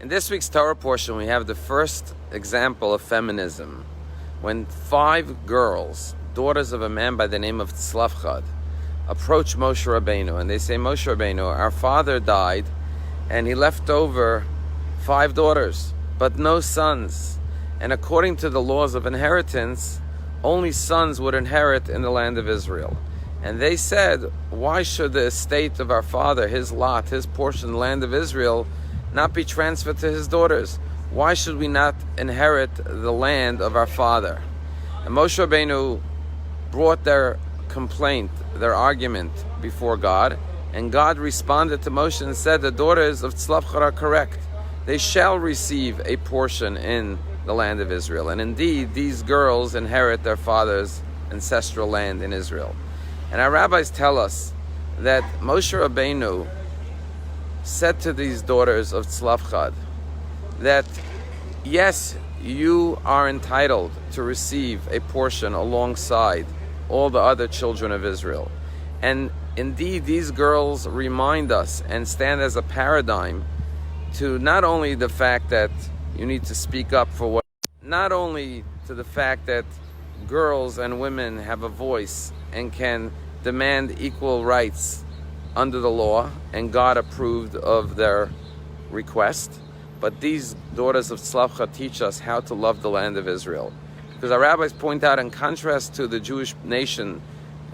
In this week's Torah portion, we have the first example of feminism, when 5 girls, daughters of a man by the name of Tzlavchad, approach Moshe Rabbeinu, and they say, Moshe Rabbeinu, our father died, and he left over 5 daughters, but no sons. And according to the laws of inheritance, only sons would inherit in the land of Israel. And they said, why should the estate of our father, his lot, his portion, the land of Israel, not be transferred to his daughters? Why should we not inherit the land of our father? And Moshe Rabbeinu brought their complaint, their argument before God, and God responded to Moshe and said, the daughters of Tzlavchad are correct. They shall receive a portion in the land of Israel. And indeed, these girls inherit their father's ancestral land in Israel. And our rabbis tell us that Moshe Rabbeinu said to these daughters of Tzlavchad that, yes, you are entitled to receive a portion alongside all the other children of Israel. And indeed, these girls remind us and stand as a paradigm to not only the fact that you need to speak up for what, not only to the fact that girls and women have a voice and can demand equal rights under the law, and God approved of their request, but these daughters of Tzlavchad teach us how to love the land of Israel. Because our rabbis point out, in contrast to the Jewish nation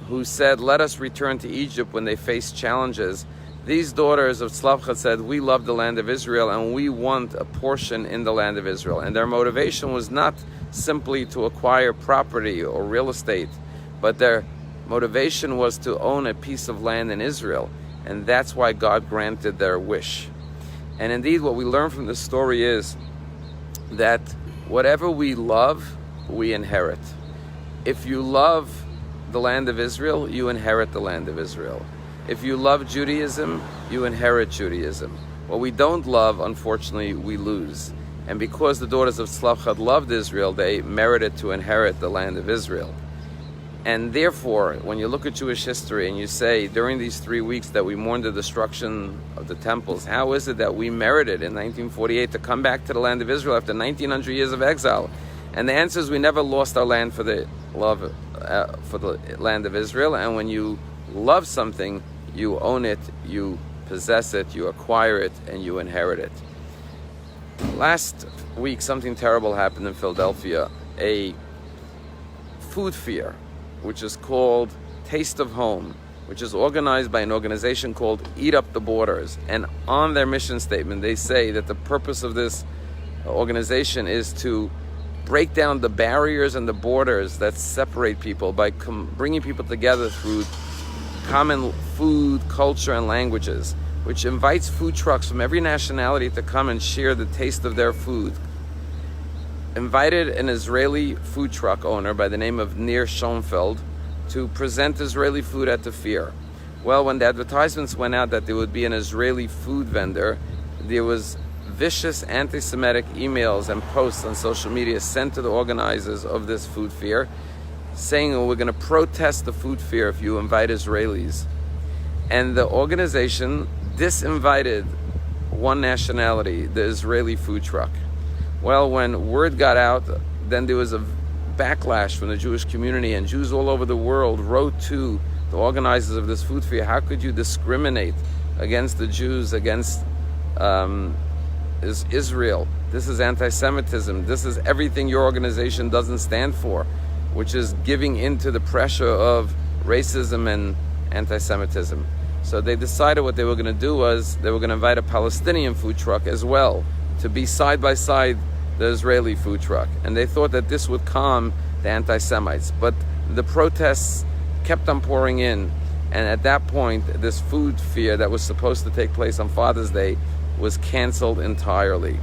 who said, let us return to Egypt when they faced challenges, these daughters of Tzlavchad said, we love the land of Israel and we want a portion in the land of Israel. And their motivation was not simply to acquire property or real estate, but their motivation was to own a piece of land in Israel. And that's why God granted their wish. And indeed, what we learn from this story is that whatever we love, we inherit. If you love the land of Israel, you inherit the land of Israel. If you love Judaism, you inherit Judaism. What we don't love, unfortunately, we lose. And because the daughters of Tzlavchad loved Israel, they merited to inherit the land of Israel. And therefore, when you look at Jewish history and you say, during these 3 weeks that we mourned the destruction of the temples, how is it that we merited in 1948 to come back to the land of Israel after 1900 years of exile? And the answer is, we never lost our land for the love for the land of Israel. And when you love something, you own it, you possess it, you acquire it, and you inherit it. Last week, something terrible happened in Philadelphia. A food fair, which is called Taste of Home, which is organized by an organization called Eat Up the Borders. And on their mission statement, they say that the purpose of this organization is to break down the barriers and the borders that separate people by bringing people together through common food, culture, and languages, which invites food trucks from every nationality to come and share the taste of their food. Invited an Israeli food truck owner by the name of Nir Schoenfeld to present Israeli food at the fair. Well, when the advertisements went out that there would be an Israeli food vendor, there was vicious anti-Semitic emails and posts on social media sent to the organizers of this food fair, saying, oh, we're going to protest the food fair if you invite Israelis. And the organization disinvited one nationality, the Israeli food truck. Well, when word got out, then there was a backlash from the Jewish community, and Jews all over the world wrote to the organizers of this food fair, how could you discriminate against the Jews, against Israel? This is anti-Semitism. This is everything your organization doesn't stand for, which is giving into the pressure of racism and anti-Semitism. So they decided what they were going to do was they were going to invite a Palestinian food truck as well to be side by side the Israeli food truck. And they thought that this would calm the anti-Semites. But the protests kept on pouring in. And at that point, this food fair that was supposed to take place on Father's Day was canceled entirely.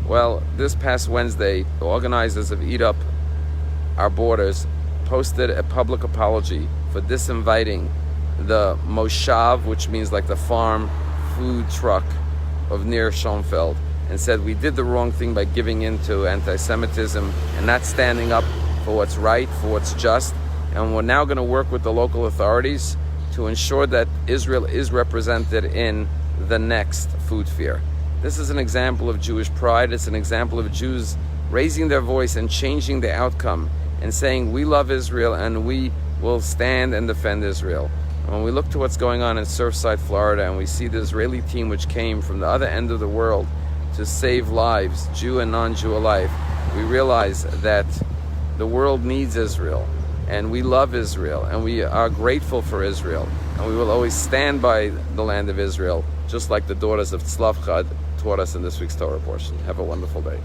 Well, this past Wednesday, the organizers of Eat Up Our Borders posted a public apology for disinviting the Moshav, which means like the farm food truck of Nir Schoenfeld, and said we did the wrong thing by giving in to anti-Semitism and not standing up for what's right, for what's just. And we're now going to work with the local authorities to ensure that Israel is represented in the next food fair. This is an example of Jewish pride. It's an example of Jews raising their voice and changing the outcome and saying, we love Israel and we will stand and defend Israel. And when we look to what's going on in Surfside, Florida, and we see the Israeli team which came from the other end of the world to save lives, Jew and non-Jew alike, we realize that the world needs Israel, and we love Israel, and we are grateful for Israel, and we will always stand by the land of Israel, just like the daughters of Tzlavchad taught us in this week's Torah portion. Have a wonderful day.